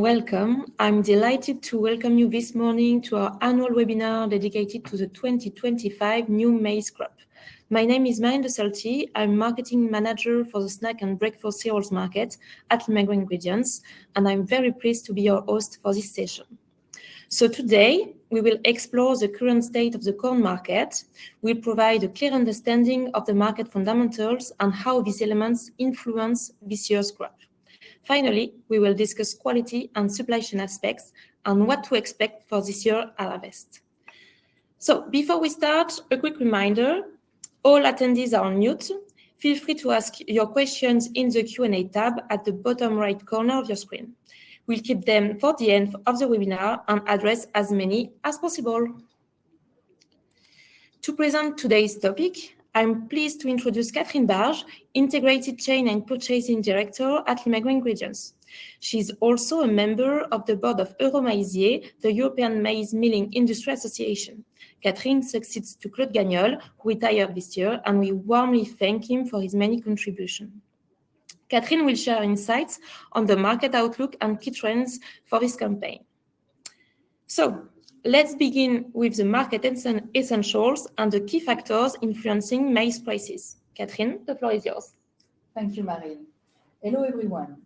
and welcome. I'm delighted to welcome you this morning to our annual webinar dedicated to the 2025 new maize crop. My name is Maize New Crop. I'm marketing manager for the snack and breakfast cereals market at Maize Ingredients, and I'm very pleased to be your host for this session. So today, we will explore the current state of the corn market. We'll provide a clear understanding of the market fundamentals and how these elements influence this year's crop. Finally, we will discuss quality and supply chain aspects and what to expect for this year's harvest. So before we start, a quick reminder, all attendees are on mute. Feel free to ask your questions in the Q&A tab at the bottom right corner of your screen. We'll keep them for the end of the webinar and address as many as possible. To present today's topic, I'm pleased to introduce Catherine Barge, Integrated Chain and Purchasing Director at Maize Ingredients. She's also a member of the board of Euromaisier, the European Maize Milling Industry Association. Catherine succeeds to Claude Gagnol, who retired this year, and we warmly thank him for his many contributions. Catherine will share insights on the market outlook and key trends for this campaign. So, let's begin with the market essentials and the key factors influencing maize prices. Catherine, the floor is yours. Thank you, Marine. Hello, everyone.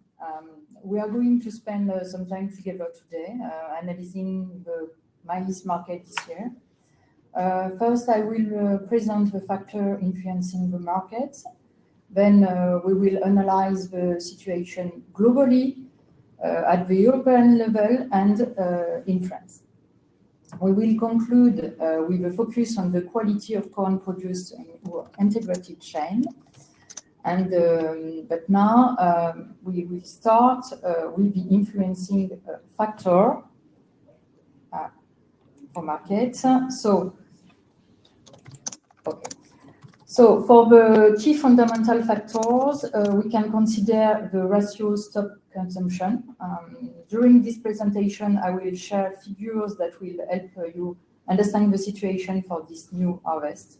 We are going to spend some time together today analyzing the maize market this year. First, I will present the factor influencing the market. Then we will analyze the situation globally at the European level and in France. We will conclude with a focus on the quality of corn produced in our integrated chain. But now we will start with the influencing factor for market. So for the key fundamental factors, we can consider the ratio stock consumption. During this presentation, I will share figures that will help you understand the situation for this new harvest.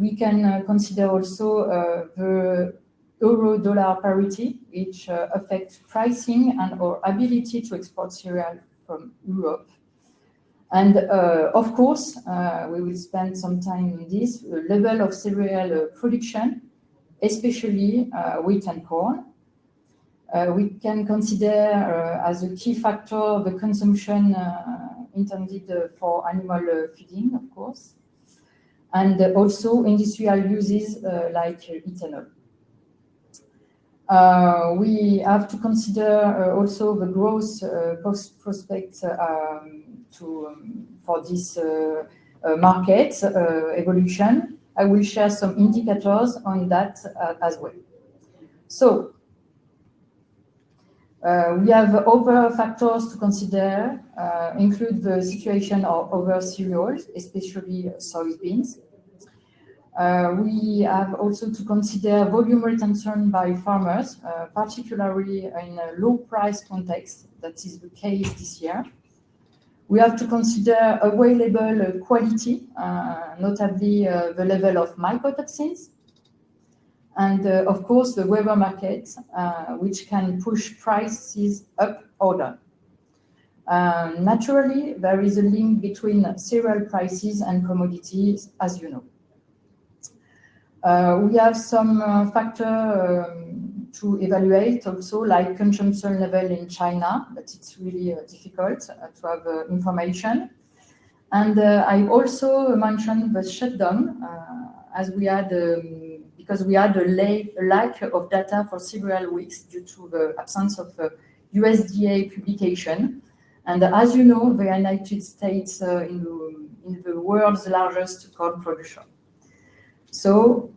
We can consider also the euro-dollar parity, which affects pricing and our ability to export cereal from Europe. And of course, we will spend some time on this, the level of cereal production, especially wheat and corn. We can consider as a key factor the consumption intended for animal feeding, of course, and also industrial uses like ethanol. We have to consider also the growth prospects for this market evolution. I will share some indicators on that as well. So, we have other factors to consider, include the situation of other cereals, especially soybeans. We have also to consider volume retention by farmers, particularly in a low price context. That is the case this year. We have to consider available quality, notably the level of mycotoxins, and of course the weather market, which can push prices up or down. Naturally, there is a link between cereal prices and commodities, as you know. We have some factors to evaluate also, like consumption level in China, but it's really difficult to have information. And I also mentioned the shutdown, as we had, because we had a lack of data for several weeks due to the absence of USDA publication. And as you know, the United States in the world's largest corn producer. So,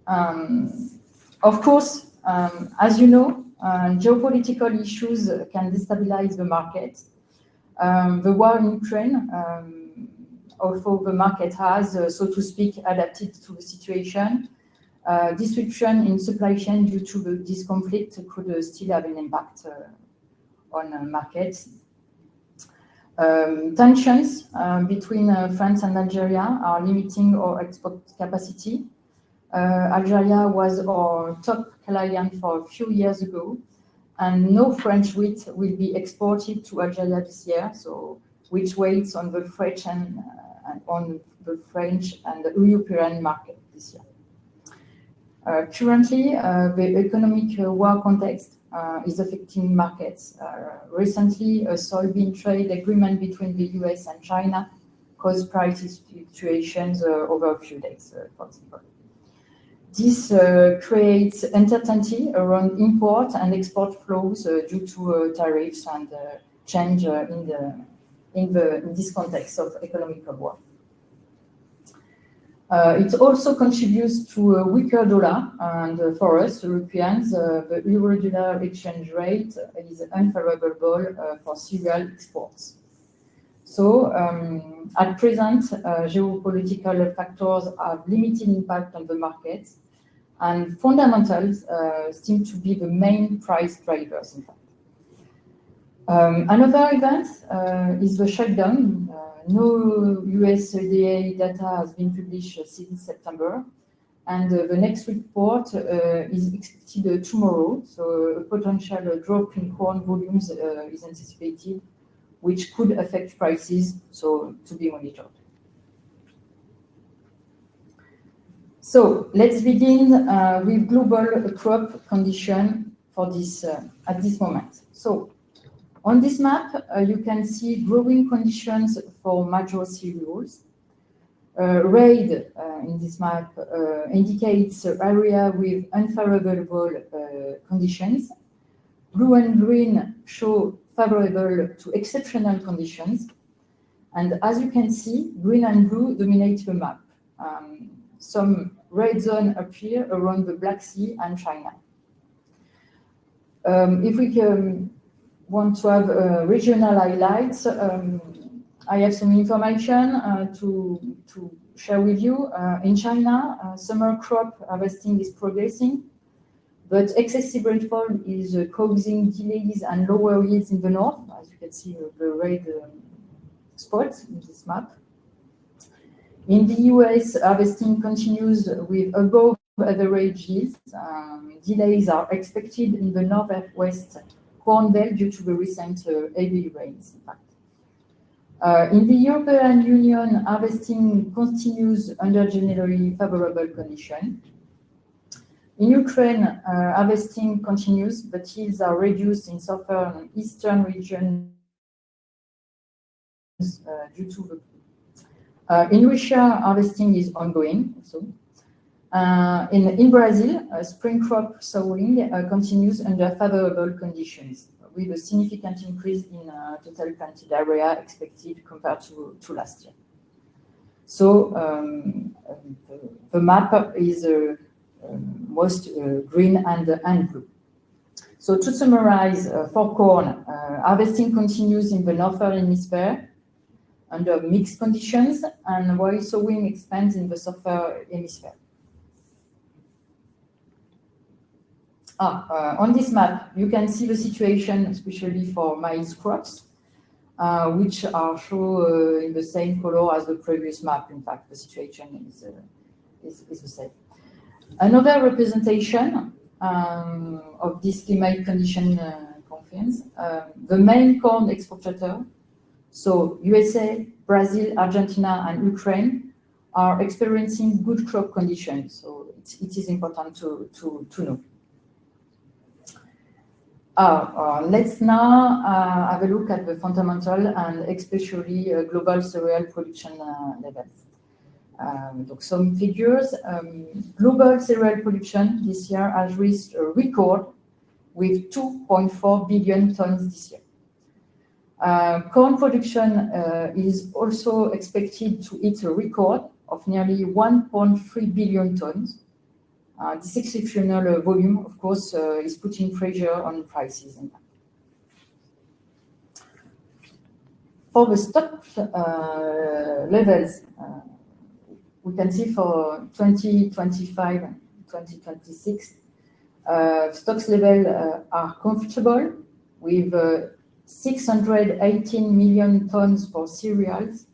of course, as you know, geopolitical issues can destabilize the market. The war in Ukraine, although the market has, so to speak, adapted to the situation, disruption in supply chain due to this conflict could still have an impact on markets. Tensions between France and Algeria are limiting our export capacity. Algeria was our top client for a few years ago, and no French wheat will be exported to Algeria this year, so which weighs on the French and the European market this year. Currently, the economic war context is affecting markets. Recently, a soybean trade agreement between the US and China caused price fluctuations over a few days, for example. This creates uncertainty around import and export flows due to tariffs and change in this context of economic war. It also contributes to a weaker dollar, and for us, Europeans, the euro-dollar exchange rate is unfavorable for cereal exports. So, at present, geopolitical factors have limited impact on the market, and fundamentals seem to be the main price drivers, in fact. Another event is the shutdown. No USDA data has been published since September, and the next report is expected tomorrow, so a potential drop in corn volumes is anticipated, which could affect prices, so to be monitored. So let's begin with global crop condition for this at this moment. So on this map, you can see growing conditions for major cereals. Red in this map indicates area with unfavorable conditions. Blue and green show favorable to exceptional conditions. And as you can see, green and blue dominate the map. Some red zones appear around the Black Sea and China. If we want to have regional highlights, I have some information to share with you. In China, summer crop harvesting is progressing, but excessive rainfall is causing delays and lower yields in the north, as you can see the red spots in this map. In the US, harvesting continues with above average yields. Delays are expected in the northwest corn belt due to the recent heavy rains, in fact. In the European Union, harvesting continues under generally favorable conditions. In Ukraine, harvesting continues, but yields are reduced in southern and eastern regions due to the. In Russia, harvesting is ongoing. So, in Brazil, spring crop sowing continues under favorable conditions, with a significant increase in total planted area expected compared to last year. So the map is most green and blue. So to summarize, for corn, harvesting continues in the northern hemisphere under mixed conditions, and while sowing expands in the southern hemisphere. On this map, you can see the situation, especially for maize crops, which are shown in the same color as the previous map. In fact, the situation is the same. Another representation of this climate condition conference, the main corn exporter, so USA, Brazil, Argentina, and Ukraine, are experiencing good crop conditions. So it is important to know. Let's now have a look at the fundamental and especially global cereal production levels. Some figures. Global cereal production this year has reached a record with 2.4 billion tons this year. Corn production is also expected to hit a record of nearly 1.3 billion tons. This exceptional volume, of course, is putting pressure on prices. For the stock levels, we can see for 2025 and 2026, stocks level are comfortable with 618 million tons for cereals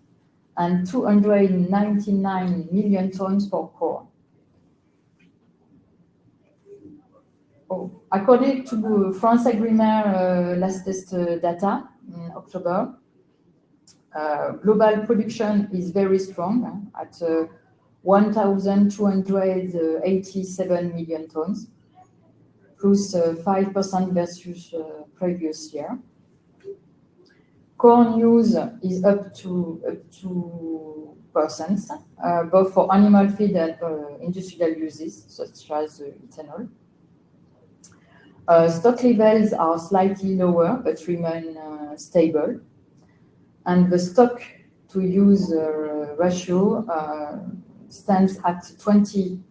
and 299 million tons for corn. Oh, According to France Agrimer latest data in October, global production is very strong at 1,287 million tons, plus 5% versus previous year. Corn use is up to 2%, both for animal feed and industrial uses, such as ethanol. Stock levels are slightly lower, but remain stable. And the stock to use ratio stands at 22%,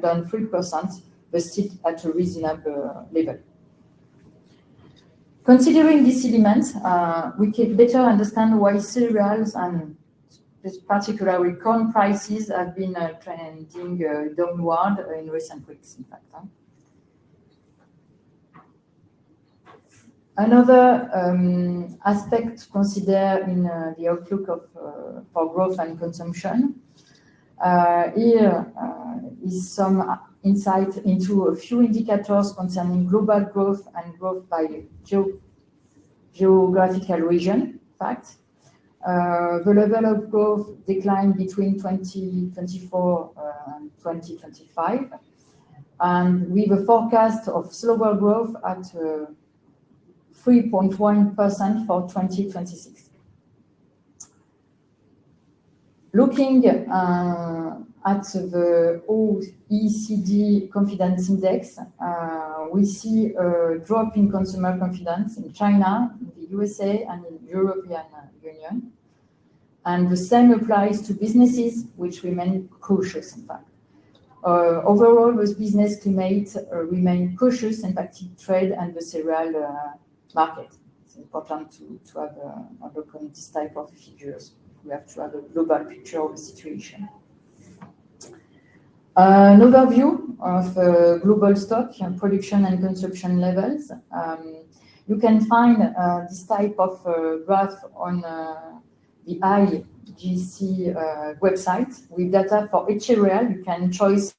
down 3%, but still at a reasonable level. Considering these elements, we can better understand why cereals and particularly corn prices have been trending downward in recent weeks, in fact. Another aspect to consider in the outlook for growth and consumption here is some insight into a few indicators concerning global growth and growth by geographical region. In fact, the level of growth declined between 2024 and 2025, and with a forecast of slower growth at 3.1% for 2026. Looking at the OECD confidence index, we see a drop in consumer confidence in China, in the USA, and in the European Union. And the same applies to businesses, which remain cautious, in fact. Overall, the business climate remain cautious, impacting trade and the cereal market. It's important to have a look on this type of figures. We have to have a global picture of the situation. An overview of global stock and production and consumption levels. You can find this type of graph on the IGC website with data for each cereal. You can choose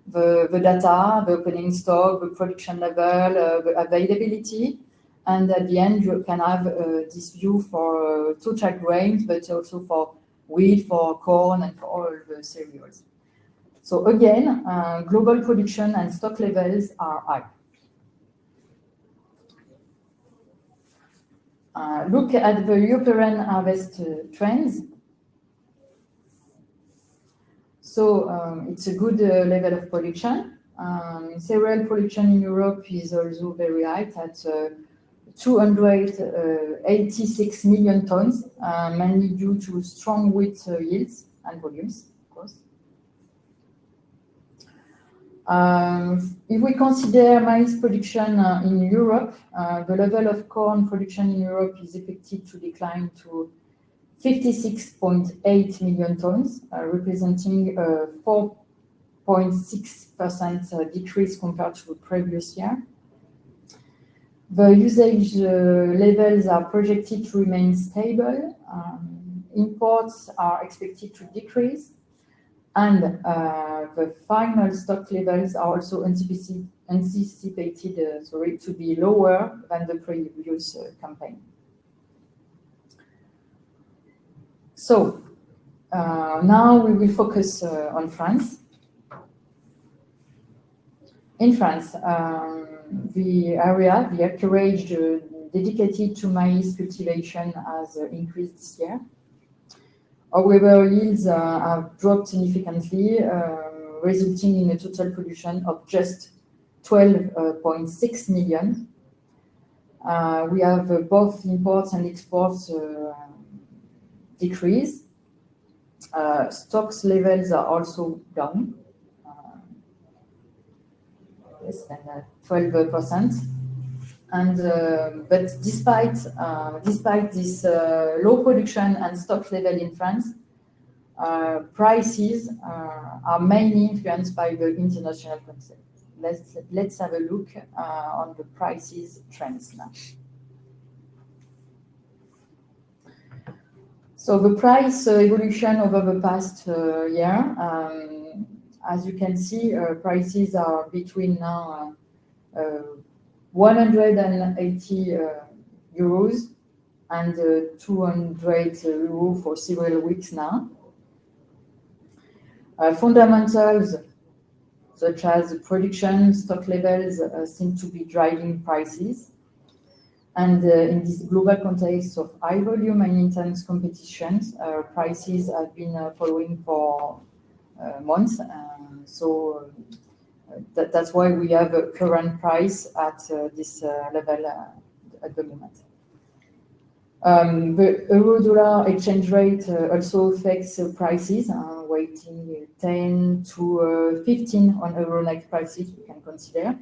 the data, the opening stock, the production level, the availability. And at the end, you can have this view for total grains, but also for wheat, for corn, and for all the cereals. So again, global production and stock levels are high. Look at the European harvest trends. So it's a good level of production. Cereal production in Europe is also very high at 286 million tons, mainly due to strong wheat yields and volumes, of course. If we consider maize production in Europe, the level of corn production in Europe is expected to decline to 56.8 million tons, representing a 4.6% decrease compared to the previous year. The usage levels are projected to remain stable. Imports are expected to decrease, and the final stock levels are also anticipated to be lower than the previous campaign. So now we will focus on France. In France, the acreage dedicated to maize cultivation has increased this year. However, yields have dropped significantly, resulting in a total production of just 12.6 million. We have both imports and exports decrease. Stocks levels are also down, less than 12%. And but despite this low production and stock level in France, prices are mainly influenced by the international concept. Let's have a look on the prices trends now. So the price evolution over the past year As you can see, prices are between now 180 euros and 200 euros for several weeks now. Fundamentals such as production, stock levels seem to be driving prices. And in this global context of high volume and intense competitions, prices have been following for months. So that's why we have a current price at this level at the moment. The euro-dollar exchange rate also affects prices, weighting 10 to 15 on euro-like prices we can consider.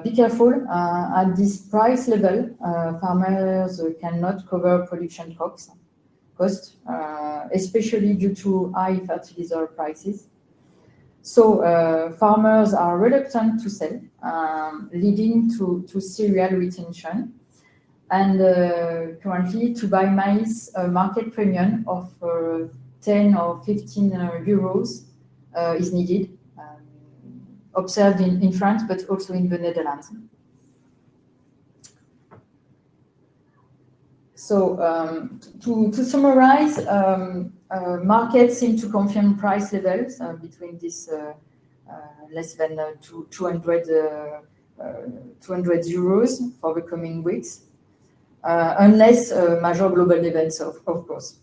Be careful, at this price level, farmers cannot cover production costs, especially due to high fertilizer prices. So farmers are reluctant to sell, leading to cereal retention. And currently, to buy maize, a market premium of 10 or 15 euros is needed, observed in France, but also in the Netherlands. So to summarize, markets seem to confirm price levels between this less than 200 euros for the coming weeks, unless major global events, of course.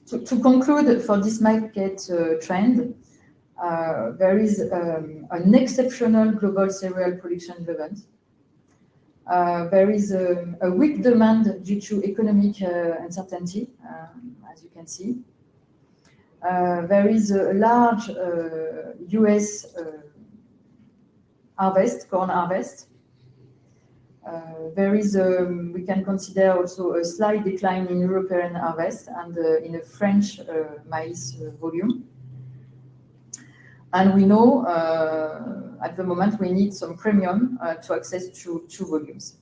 To conclude, for this market trend, there is an exceptional global cereal production level. There is a weak demand due to economic uncertainty, as you can see. There is a large US corn harvest. There is, we can consider also a slight decline in European harvest and in a French maize volume. And we know at the moment we need some premium to access to volumes.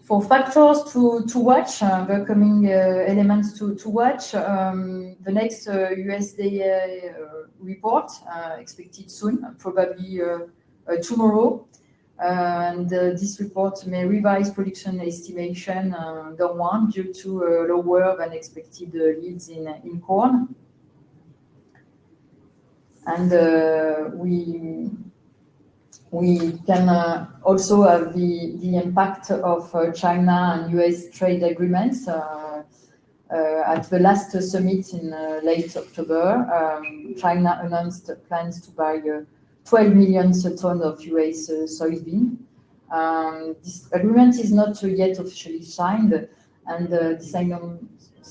For factors to watch, the coming elements to watch, the next USDA report expected soon, probably tomorrow. And this report may revise production estimation downward due to lower than expected yields in corn. And we can also have the impact of China and US trade agreements. At the last summit in late October, China announced plans to buy 12 million tons of US soybean. This agreement is not yet officially signed, and this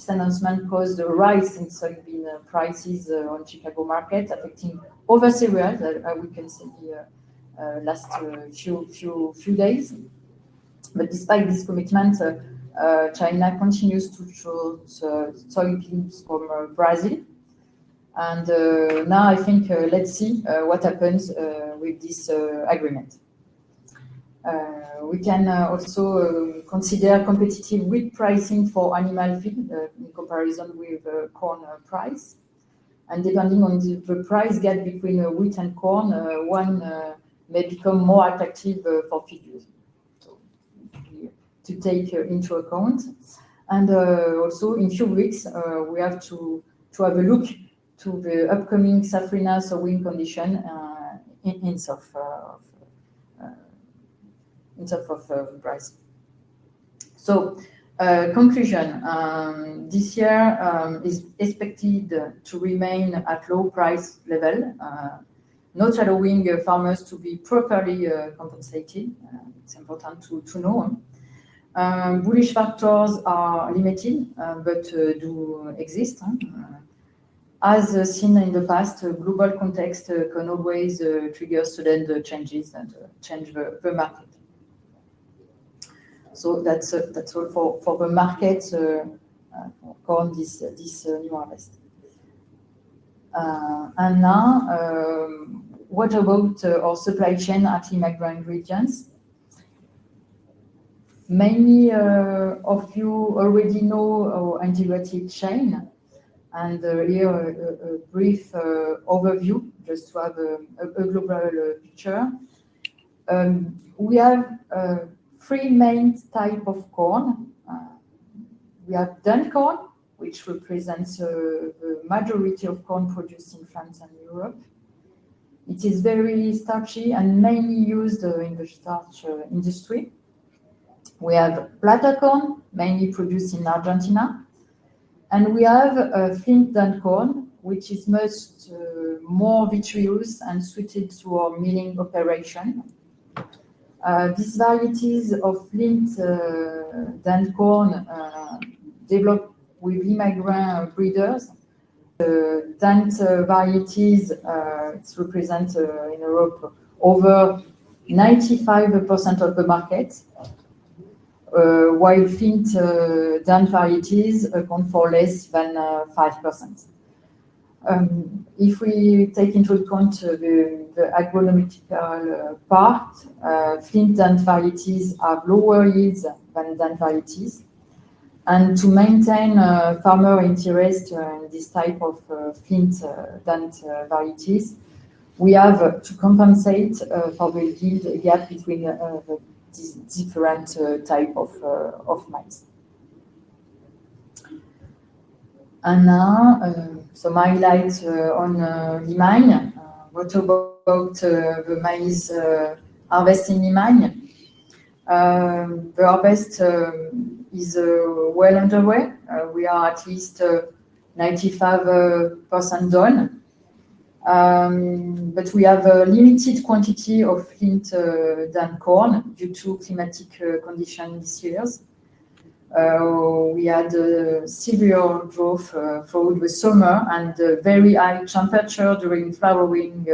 announcement caused a rise in soybean prices on Chicago market, affecting other cereals that we can see last few days. But despite this commitment, China continues to short soybeans from Brazil. And now I think let's see what happens with this agreement. We can also consider competitive wheat pricing for animal feed in comparison with corn price. And depending on the price gap between wheat and corn, one may become more attractive for feed use. So to take into account. And also in few weeks, we have to have a look to the upcoming safrinha sowing condition in south of price. So conclusion, this year is expected to remain at low price level, not allowing farmers to be properly compensated. It's important to know. Bullish factors are limited, but do exist. As seen in the past, global context can always trigger sudden changes and change the market. So that's all for the market for corn this new harvest. And now, what about our supply chain at Imagro Ingredients? Many of you already know our integrated chain, and here a brief overview, just to have a global picture. We have 3 main types of corn. We have dun corn, which represents the majority of corn produced in France and Europe. It is very starchy and mainly used in the starch industry. We have plata corn, mainly produced in Argentina. And we have flint dun corn, which is much more vitreous and suited to our milling operation. These varieties of flint dun corn developed with immigrant breeders. Dant varieties, it's represent in Europe over 95% of the market, while flint dun varieties account for less than 5%. If we take into account the agronomical part, flint dun varieties have lower yields than dun varieties. And to maintain farmer interest in this type of flint dun varieties, we have to compensate for the yield gap between the different type of maize. And now, some highlights on Limagne. What about the maize harvest in Limagne? The harvest is well underway. We are at least 95% done. But we have a limited quantity of flint dun corn due to climatic conditions this year. We had severe drought throughout the summer and very high temperature during flowering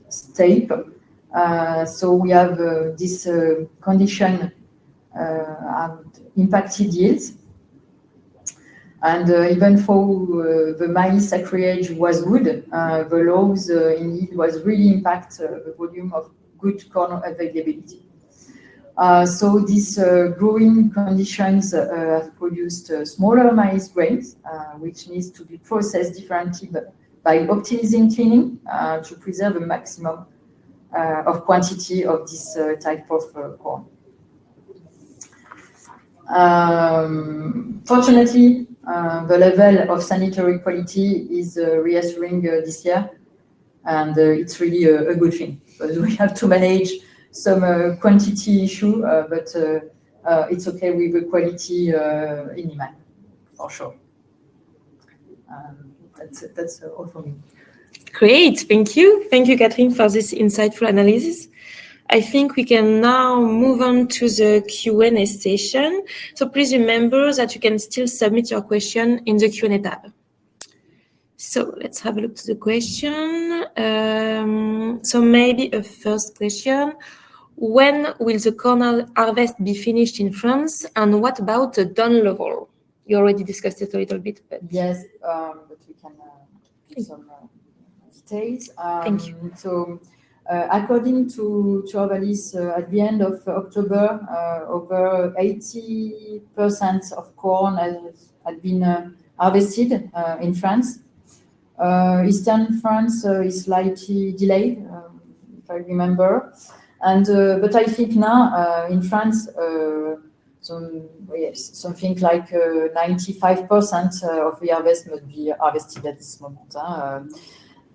stage. So we have this condition have impacted yields. And even though the maize acreage was good, the lows in yield was really impact the volume of good corn availability. So these growing conditions have produced smaller maize grains, which needs to be processed differently by optimizing cleaning to preserve a maximum of quantity of this type of corn. Fortunately, the level of sanitary quality is reassuring this year, and it's really a good thing because we have to manage some quantity issue, but it's okay with the quality in Limagne, for sure. That's all for me. Great, thank you. Thank you, Catherine, for this insightful analysis. I think we can now move on to the Q&A session. So please remember that you can still submit your question in the Q&A tab. So let's have a look to the question. So maybe a first question. When will the corn harvest be finished in France? And what about the dun level? You already discussed it a little bit. But... Yes, but we can give some details. Thank you. So, according to Arvalis, at the end of October, over 80% of corn had been harvested in France. Eastern France is slightly delayed, if I remember. And but I think now in France, something like 95% of the harvest must be harvested at this moment.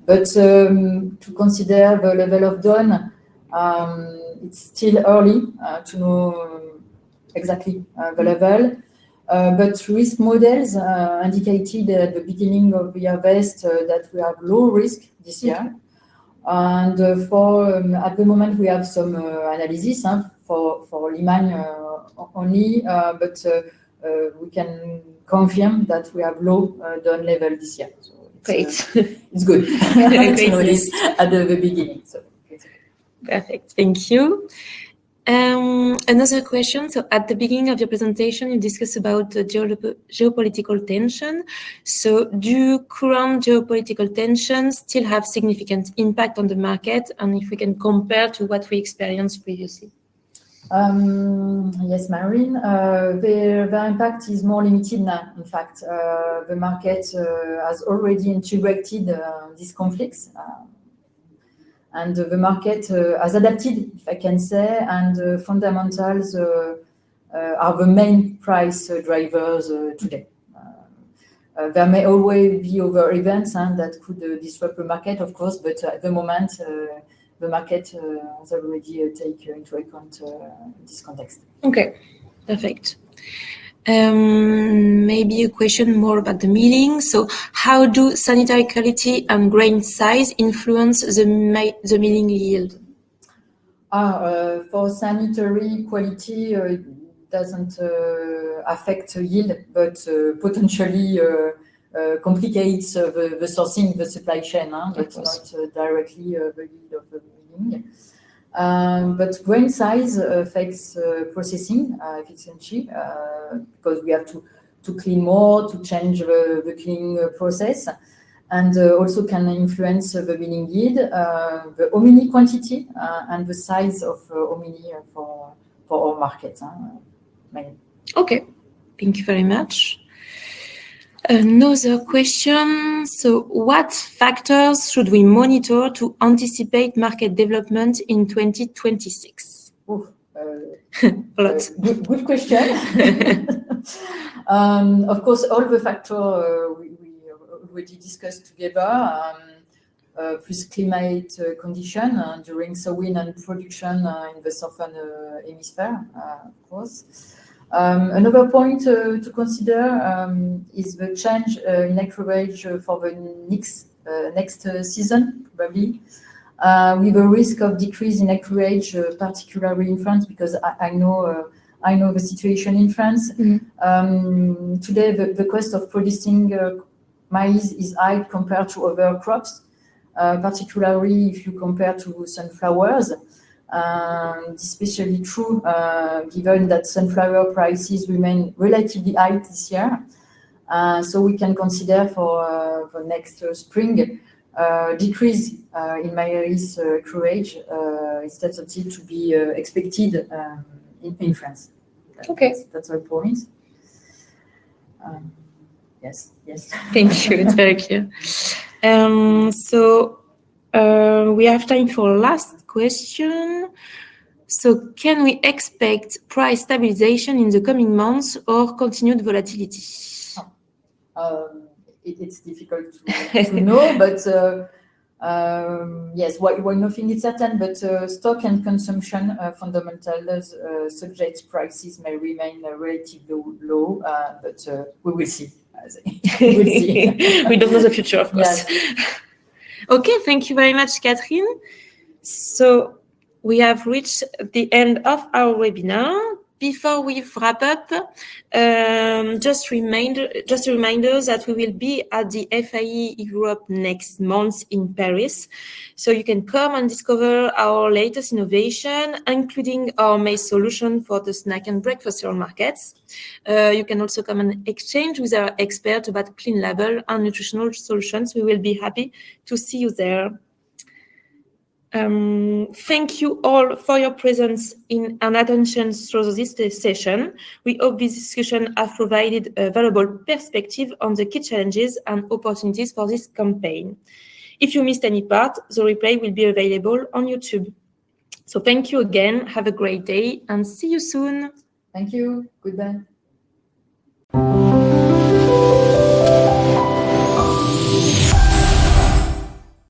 But to consider the level of dun, it's still early to know exactly the level. But risk models indicated at the beginning of the harvest that we have low risk this year. And at the moment we have some analysis for Limagne only, but we can confirm that we have low dun level this year. So Great. It's good to know this at the beginning. So it's okay. Perfect. Thank you. Another question. So at the beginning of your presentation, you discussed about geopolitical tension. So do current geopolitical tensions still have significant impact on the market? And if we can compare to what we experienced previously? Yes, Marine. Their impact is more limited now. In fact, the market has already integrated these conflicts, and the market has adapted, if I can say, and fundamentals are the main price drivers today. There may always be other events that could disrupt the market, of course, but at the moment, the market has already taken into account this context. Okay, perfect. Maybe a question more about the milling. So, how do sanitary quality and grain size influence the milling yield? For sanitary quality, it doesn't affect yield, but potentially complicates the sourcing, the supply chain, but not directly the yield of the milling. But grain size affects processing efficiency because we have to clean more, to change the cleaning process, and also can influence the milling yield, the hominy quantity, and the size of hominy for our market. Mainly. Okay, thank you very much. Another question. So, what factors should we monitor to anticipate market development in 2026? A lot. Good question. Of course, all the factors we already discussed together, plus climate condition during sowing and production in the southern hemisphere, of course. Another point to consider is the change in acreage for the next season, probably, with a risk of decrease in acreage, particularly in France, because I know the situation in France. Mm-hmm. Today, the cost of producing maize is high compared to other crops, particularly if you compare to sunflowers. Especially true given that sunflower prices remain relatively high this year. So we can consider for next spring decrease in maize acreage is started to be expected in France. Okay, that's our point. Yes. Thank you. It's very clear. So we have time for last question. So can we expect price stabilization in the coming months or continued volatility? It's difficult to know, but yes, well, nothing is certain, but stock and consumption fundamentals suggest prices may remain relatively low, but we will see. We will see. We don't know the future, of course. Yes. Okay, thank you very much, Catherine. So we have reached the end of our webinar. Before we wrap up, just a reminder that we will be at the FIE Europe next month in Paris. So you can come and discover our latest innovation, including our maize solution for the snack and breakfast cereal markets. You can also come and exchange with our expert about clean label and nutritional solutions. We will be happy to see you there. Thank you all for your presence and attention through this session. We hope this discussion has provided a valuable perspective on the key challenges and opportunities for this campaign. If you missed any part, the replay will be available on YouTube. So thank you again, have a great day, and see you soon. Thank you. Goodbye.